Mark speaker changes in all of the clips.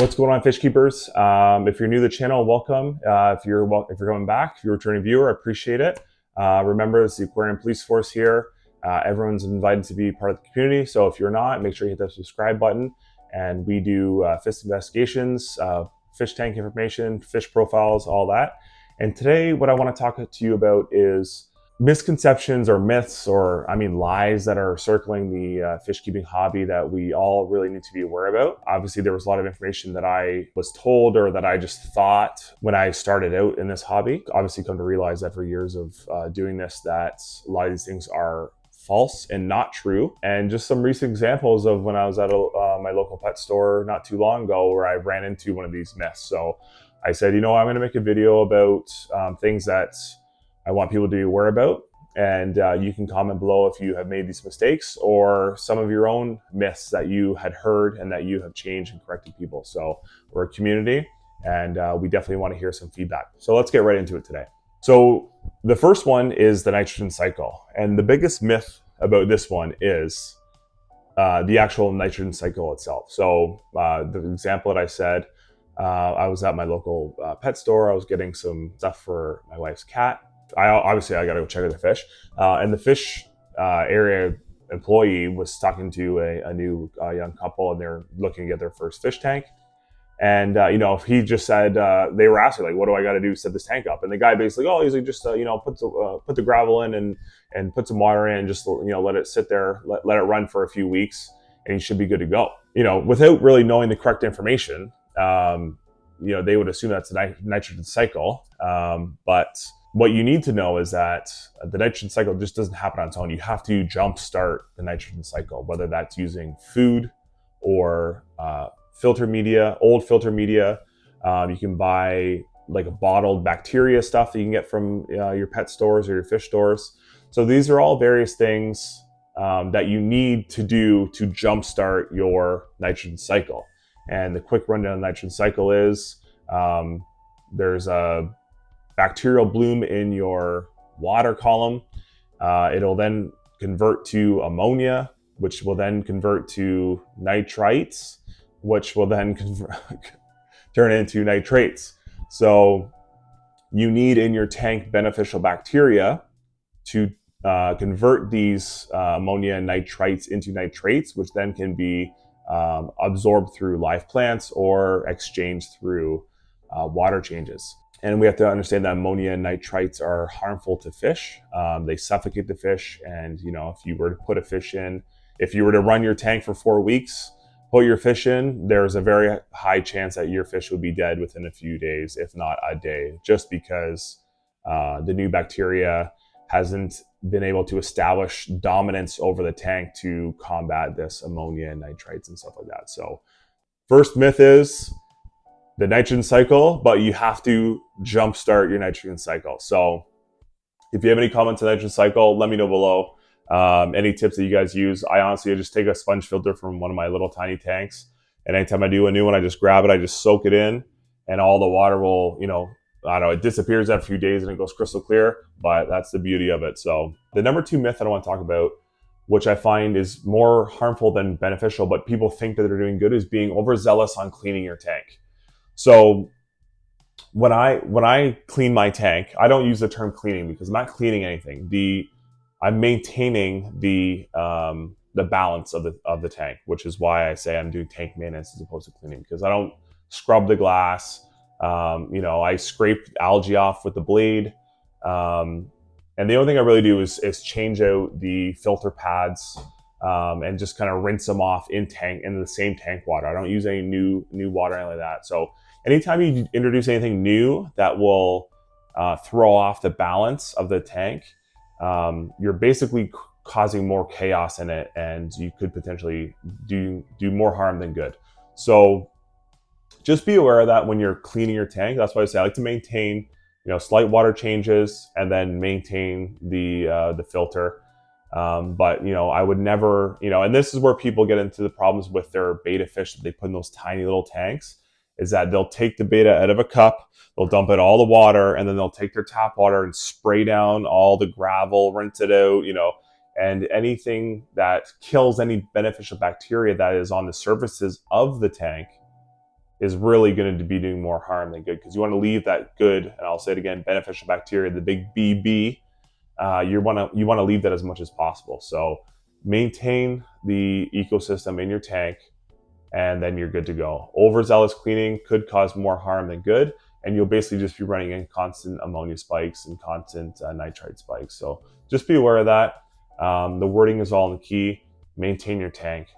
Speaker 1: What's going on, fish keepers? If you're new to the channel, welcome. If you're coming back, if you're a returning viewer, I appreciate it. Remember, it's the Aquarium Police Force here. Everyone's invited to be part of the community. So if you're not, make sure you hit that subscribe button. And we do fish investigations, fish tank information, fish profiles, all that. And today, what I want to talk to you about is misconceptions or myths, or lies that are circling the fish keeping hobby that we all really need to be aware about. Obviously, there was a lot of information that I was told or that I just thought when I started out in this hobby. Obviously, come to realize after years of doing this that a lot of these things are false and not true. And just some recent examples of when I was at my local pet store not too long ago where I ran into one of these myths. So I said, I'm going to make a video about things that I want people to be aware about, and you can comment below if you have made these mistakes or some of your own myths that you had heard and that you have changed and corrected people. So we're a community, and we definitely want to hear some feedback. So let's get right into it today. So the first one is the nitrogen cycle, and the biggest myth about this one is the actual nitrogen cycle itself. So the example that I said, I was at my local pet store. I was getting some stuff for my wife's cat. I got to go check out the fish. And the fish area employee was talking to a new young couple, and they're looking to get their first fish tank. And, he just said, they were asking, like, what do I got to do to set this tank up? And the guy basically, he's like, just, put the gravel in and put some water in, just, let it sit there, let it run for a few weeks, and you should be good to go. Without really knowing the correct information, they would assume that's a nitrogen cycle. But what you need to know is that the nitrogen cycle just doesn't happen on its own. You have to jumpstart the nitrogen cycle, whether that's using food or filter media, old filter media. You can buy like a bottled bacteria stuff that you can get from your pet stores or your fish stores. So these are all various things that you need to do to jumpstart your nitrogen cycle. And the quick rundown of the nitrogen cycle is there's a bacterial bloom in your water column. It'll then convert to ammonia, which will then convert to nitrites, which will then turn into nitrates. So you need in your tank beneficial bacteria to convert these ammonia and nitrites into nitrates, which then can be absorbed through live plants or exchanged through water changes. And we have to understand that ammonia and nitrites are harmful to fish. They suffocate the fish. And, if you were to put a fish in, if you were to run your tank for 4 weeks, put your fish in, there's a very high chance that your fish would be dead within a few days, if not a day, just because the new bacteria hasn't been able to establish dominance over the tank to combat this ammonia and nitrites and stuff like that. So first myth is the nitrogen cycle, but you have to jumpstart your nitrogen cycle. So if you have any comments on the nitrogen cycle, let me know below. Any tips that you guys use. I just take a sponge filter from one of my little tiny tanks, and anytime I do a new one, I just grab it, I just soak it in, and all the water will, it disappears after a few days and it goes crystal clear, but that's the beauty of it. So the number 2 myth that I want to talk about, which I find is more harmful than beneficial, but people think that they're doing good, is being overzealous on cleaning your tank. So when I clean my tank, I don't use the term cleaning because I'm not cleaning anything. I'm maintaining the balance of the tank, which is why I say I'm doing tank maintenance as opposed to cleaning, because I don't scrub the glass. I scrape algae off with the blade. And the only thing I really do is change out the filter pads and just kind of rinse them off in the same tank water. I don't use any new water or anything like that. So anytime you introduce anything new that will throw off the balance of the tank, you're basically causing more chaos in it, and you could potentially do more harm than good. So just be aware of that when you're cleaning your tank. That's why I say I like to maintain, slight water changes and then maintain the filter. But I would never, and this is where people get into the problems with their betta fish that they put in those tiny little tanks, is that they'll take the betta out of a cup, they'll dump in all the water, and then they'll take their tap water and spray down all the gravel, rinse it out, and anything that kills any beneficial bacteria that is on the surfaces of the tank is really going to be doing more harm than good, because you want to leave that good, and I'll say it again, beneficial bacteria, the big BB. You want to leave that as much as possible. So maintain the ecosystem in your tank, and then you're good to go. Overzealous cleaning could cause more harm than good, and you'll basically just be running in constant ammonia spikes and constant nitrite spikes. So just be aware of that. The wording is all in the key. Maintain your tank.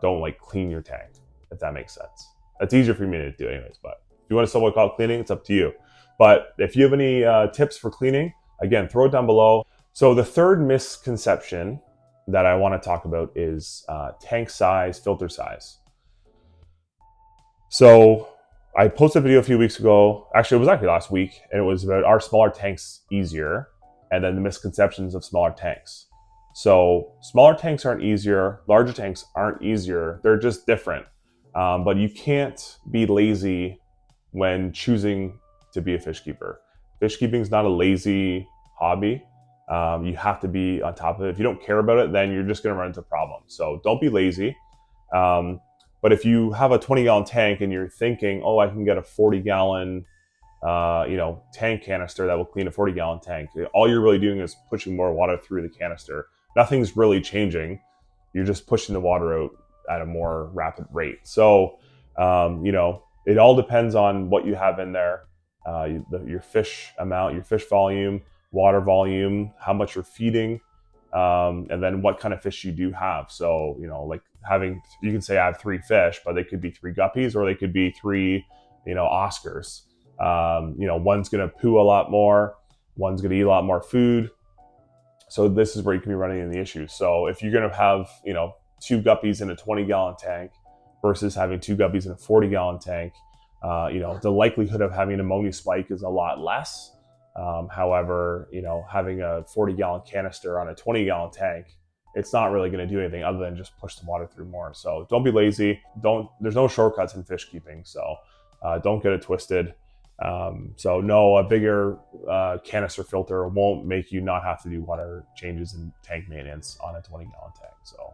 Speaker 1: Don't like clean your tank, if that makes sense. That's easier for me to do anyways, but if you want to somewhat call it cleaning, it's up to you. But if you have any tips for cleaning, again, throw it down below. So the third misconception that I want to talk about is tank size, filter size. So I posted a video a few weeks ago, actually it was actually last week, and it was about, are smaller tanks easier? And then the misconceptions of smaller tanks. So smaller tanks aren't easier, larger tanks aren't easier, they're just different. But you can't be lazy when choosing to be a fish keeper. Fish keeping is not a lazy hobby. You have to be on top of it. If you don't care about it, then you're just going to run into problems. So don't be lazy. But if you have a 20-gallon tank and you're thinking, oh, I can get a 40-gallon tank canister that will clean a 40-gallon tank, all you're really doing is pushing more water through the canister. Nothing's really changing. You're just pushing the water out at a more rapid rate. So, it all depends on what you have in there, your fish amount, your fish volume, water volume, how much you're feeding, and then what kind of fish you do have. So, like you can say I have 3 fish, but they could be 3 guppies, or they could be 3, Oscars. One's going to poo a lot more, one's going to eat a lot more food. So this is where you can be running into the issue. So if you're going to have, 2 guppies in a 20-gallon tank versus having 2 guppies in a 40-gallon tank, the likelihood of having an ammonia spike is a lot less. However, having a 40-gallon canister on a 20-gallon tank, it's not really going to do anything other than just push the water through more. So don't be lazy. There's no shortcuts in fish keeping. So don't get it twisted. So no, a bigger canister filter won't make you not have to do water changes and tank maintenance on a 20-gallon tank. So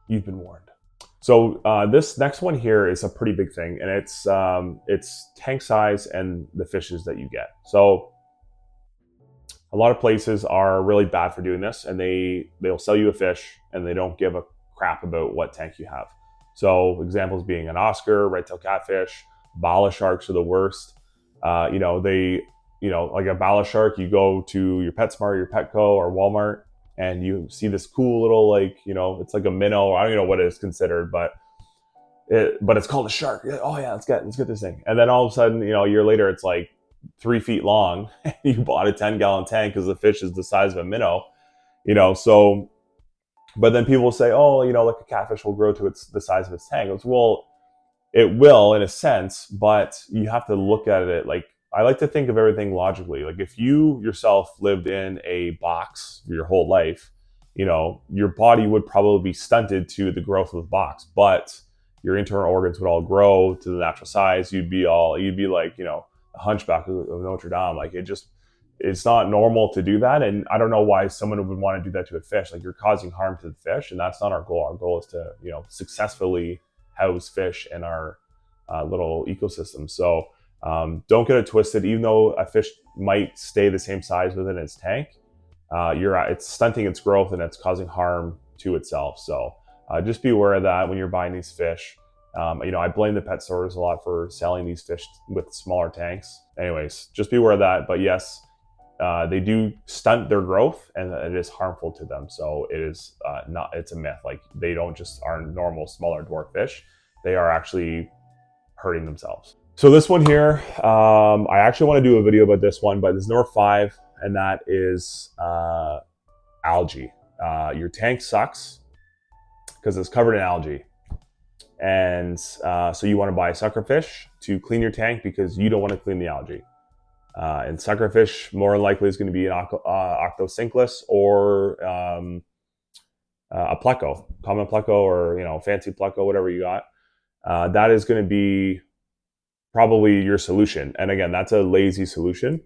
Speaker 1: you've been warned. So this next one here is a pretty big thing, and it's tank size and the fishes that you get. So a lot of places are really bad for doing this, and they'll sell you a fish and they don't give a crap about what tank you have. So examples being an Oscar, red-tailed catfish, bala sharks are the worst. Like a bala shark, you go to your PetSmart, your Petco, or Walmart, and you see this cool little, it's like a minnow. I don't even know what it is considered, but it's called a shark. Oh yeah, let's get this thing. And then all of a sudden, a year later, it's like 3 feet long. You bought a 10-gallon tank because the fish is the size of a minnow. So, but then people will say, oh, like a catfish will grow to the size of its tank. Well, it will in a sense, but you have to look at it like, I like to think of everything logically. Like if you yourself lived in a box your whole life, your body would probably be stunted to the growth of the box, but your internal organs would all grow to the natural size. You'd be like, a hunchback of Notre Dame. Like it's not normal to do that. And I don't know why someone would want to do that to a fish. Like you're causing harm to the fish, and that's not our goal. Our goal is to, successfully house fish in our little ecosystem. So don't get it twisted. Even though a fish might stay the same size within its tank, it's stunting its growth and it's causing harm to itself. So just be aware of that when you're buying these fish. I blame the pet stores a lot for selling these fish with smaller tanks. Anyways, just be aware of that. But yes, they do stunt their growth, and it is harmful to them. So it is it's a myth. Like they don't just are normal smaller dwarf fish. They are actually hurting themselves. So this one here, I actually want to do a video about this one, but there's number 5, and that is algae. Your tank sucks because it's covered in algae. And so you want to buy suckerfish to clean your tank because you don't want to clean the algae. And suckerfish more than likely is going to be an octocinclus or a pleco, common pleco, or fancy pleco, whatever you got. That is going to be probably your solution. And again, that's a lazy solution.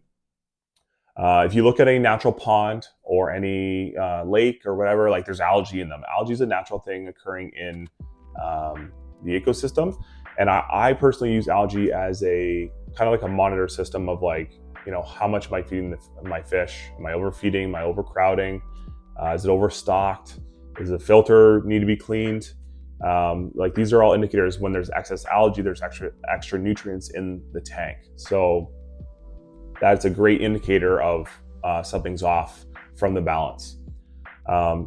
Speaker 1: If you look at a natural pond or any lake or whatever, like there's algae in them. Algae is a natural thing occurring in the ecosystem. And I personally use algae as a kind of like a monitor system of like, how much am I feeding my fish? Am I overfeeding? Am I overcrowding? Is it overstocked? Does the filter need to be cleaned? Like these are all indicators when there's excess algae, there's extra nutrients in the tank. So that's a great indicator of something's off from the balance.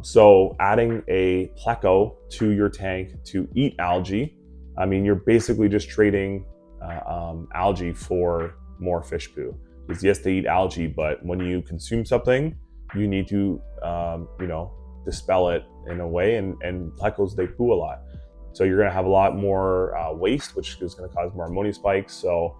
Speaker 1: So adding a pleco to your tank to eat algae, I mean, you're basically just trading algae for more fish poo. Because yes, they eat algae, but when you consume something, you need to, dispel it in a way. And plecos, they poo a lot. So you're going to have a lot more waste, which is going to cause more ammonia spikes. So,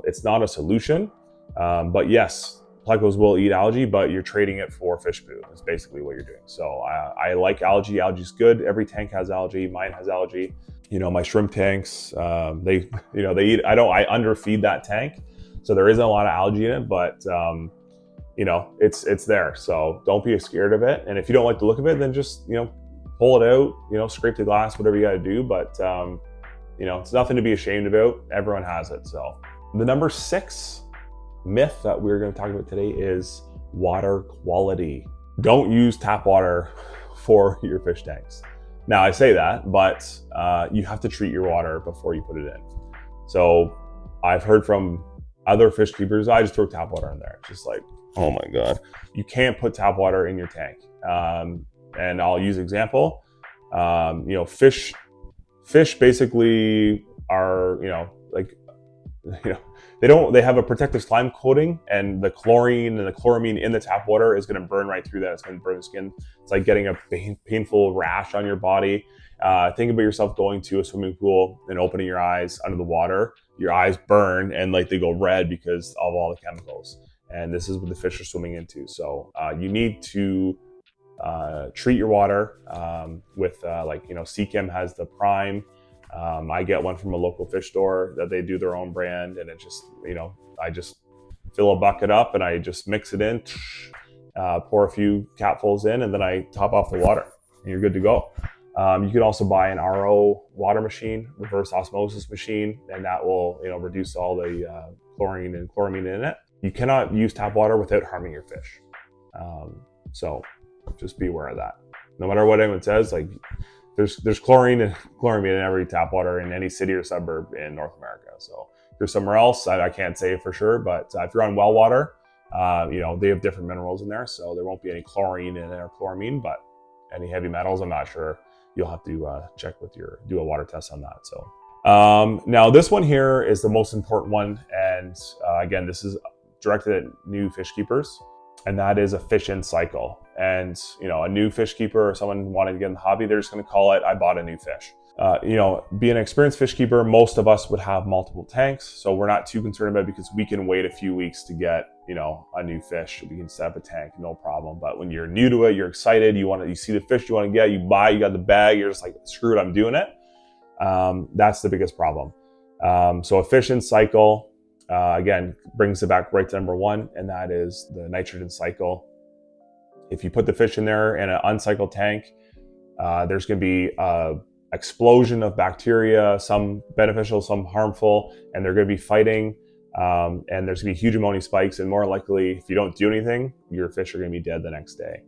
Speaker 1: it's not a solution. But yes, plecos will eat algae, but you're trading it for fish poo. Is basically what you're doing. So I like algae. Algae's good. Every tank has algae. Mine has algae. My shrimp tanks, they eat. I underfeed that tank, so there isn't a lot of algae in it, but it's there. So don't be scared of it. And if you don't like the look of it, then just pull it out. Scrape the glass, whatever you got to do. But it's nothing to be ashamed about. Everyone has it. So the number 6 myth that we're going to talk about today is water quality. Don't use tap water for your fish tanks. Now I say that, but you have to treat your water before you put it in. So I've heard from other fish keepers, I just throw tap water in there. It's just like, oh my God. You can't put tap water in your tank. And I'll use an example. Fish basically are, they have a protective slime coating, and the chlorine and the chloramine in the tap water is going to burn right through that. It's going to burn the skin. It's like getting a painful rash on your body. Think about yourself going to a swimming pool and opening your eyes under the water. Your eyes burn and like they go red because of all the chemicals. And this is what the fish are swimming into. So you need to treat your water with Seachem has the Prime. I get one from a local fish store that they do their own brand, and it just, I just fill a bucket up and I just mix it in, pour a few capfuls in, and then I top off the water and you're good to go. You can also buy an RO water machine, reverse osmosis machine, and that will, reduce all the chlorine and chloramine in it. You cannot use tap water without harming your fish. So just be aware of that. No matter what anyone says, like there's chlorine and chloramine in every tap water in any city or suburb in North America. So if you're somewhere else, I can't say for sure, but if you're on well water, they have different minerals in there, so there won't be any chlorine in there or chloramine, but any heavy metals, I'm not sure. You'll have to check do a water test on that. So now this one here is the most important one, and again, this is directed at new fish keepers, and that is a fish-in cycle. And a new fish keeper or someone wanting to get in the hobby, they're just going to call it, I bought a new fish. Being an experienced fish keeper, most of us would have multiple tanks, so we're not too concerned about it because we can wait a few weeks to get a new fish. We can set up a tank, no problem. But when you're new to it, you're excited, you see the fish you want to get, you got the bag, you're just like, screw it, I'm doing it. That's the biggest problem. So a fish-in cycle, again, brings it back right to number 1, and that is the nitrogen cycle. If you put the fish in there in an uncycled tank, there's going to be an explosion of bacteria, some beneficial, some harmful, and they're going to be fighting. And there's going to be huge ammonia spikes, and more likely, if you don't do anything, your fish are going to be dead the next day.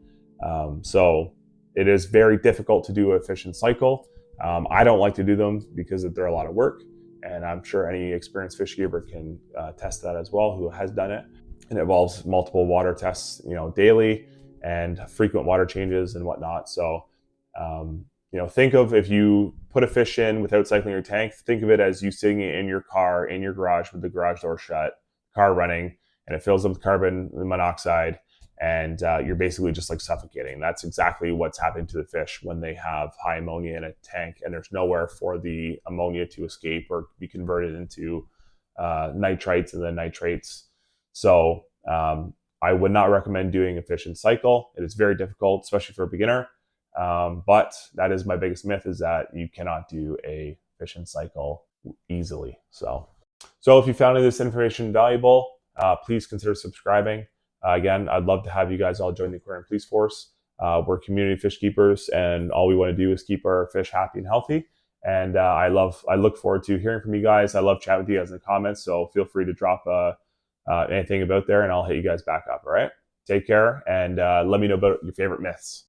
Speaker 1: So it is very difficult to do a fish-in cycle. I don't like to do them because they're a lot of work, and I'm sure any experienced fish keeper can test that as well, who has done it. It involves multiple water tests, daily, and frequent water changes and whatnot. So, think of, if you put a fish in without cycling your tank, think of it as you sitting in your car, in your garage with the garage door shut, car running, and it fills up with carbon monoxide, and you're basically just like suffocating. That's exactly what's happening to the fish when they have high ammonia in a tank, and there's nowhere for the ammonia to escape or be converted into nitrites and then nitrates. So, I would not recommend doing a fish-in cycle. It is very difficult, especially for a beginner. But that is my biggest myth, is that you cannot do a fish-in cycle easily. So if you found this information valuable, please consider subscribing. Again, I'd love to have you guys all join the Aquarium Police Force. We're community fish keepers, and all we want to do is keep our fish happy and healthy. And I look forward to hearing from you guys. I love chatting with you guys in the comments. So feel free to drop anything about there, and I'll hit you guys back up. All right. Take care, and let me know about your favorite myths.